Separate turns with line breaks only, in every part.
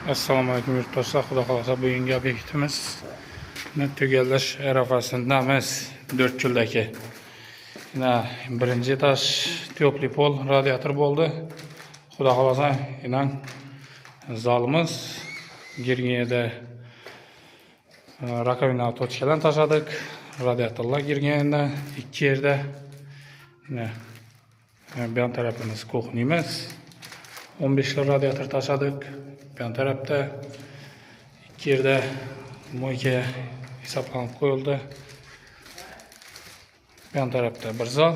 Assalomu alaykum yurtdoshlar. Xudo xolasa bugungi obyektimiz tugallash arafasindamiz 4 yildagi. Yine birinchi etaj teplый pol radiator bo'ldi. Xudo xolasa inan zalimiz girganda rakovina tochkadan tashladik. Radiatorlar girganda ikki yerda. Bu yon tarafimiz kuxnimiz. 15 radiator tashladik. Bu yon tarafda ikki yerda moyka hisoblanib qo'yildi. Bu yon tarafda bir zal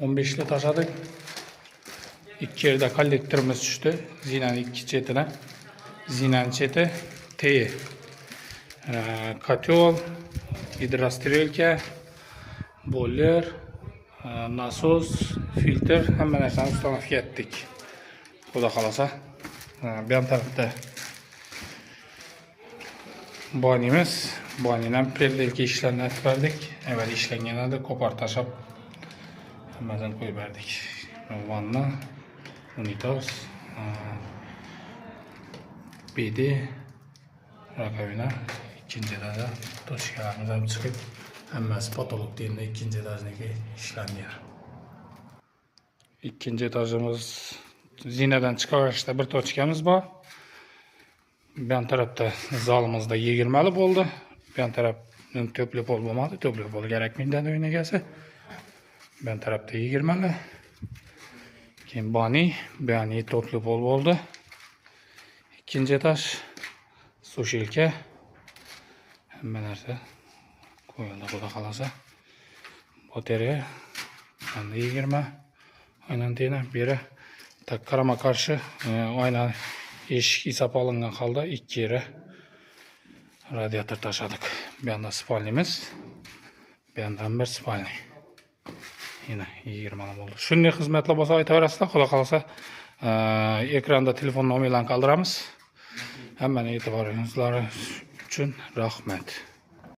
15 tashladik. İkki yerda kollektorimiz tushdi. Zinaning ikki chetini. Zinaning cheti T. Kotel, hidrostrelka, boiler, nasos, filtr hamma narsani ustanov etdik. Xudo xolasa. Bu yon tarafda banimiz. Banidan prellerga ishlarni aytib berdik. Avval ishlanganida qo'par tashlab hammadan qo'yib berdik. Vanna, unitaz, BD, rakovina, ikkinchi etajda tochkalarimiz ham chiqib, hammasi patolog deyildi, ikkinchi etajniki ishlangan. İkinci etajımız zinadan chiqarishda bir tochkamiz bor. Bu yon tarafda zalimizda 20 bo'ldi. Bu yon tarafning to'pli pol bo'lmadi, to'pli pol kerakmaydi uy egasi. Bu yon tarafda 20. Keyin bani to'pli pol bo'ldi. İkinci etaj sushilka hamma narsa qo'yildi xudo xolasa. Batareya 20. Aynantena beri tak karama karşı ayna eshik hisob olingan holda ikki yeri radiator tashladik. Bu yonda spalnimiz, bu yondan bir spalni. Yine 20 bo'ldi. Shunday xizmatlar bo'lsa aytaverasizlar. Xudo xolasa ekranda telefon nomerlarini qoldiramiz. Hammaning e'tiboringiz uchun rahmat.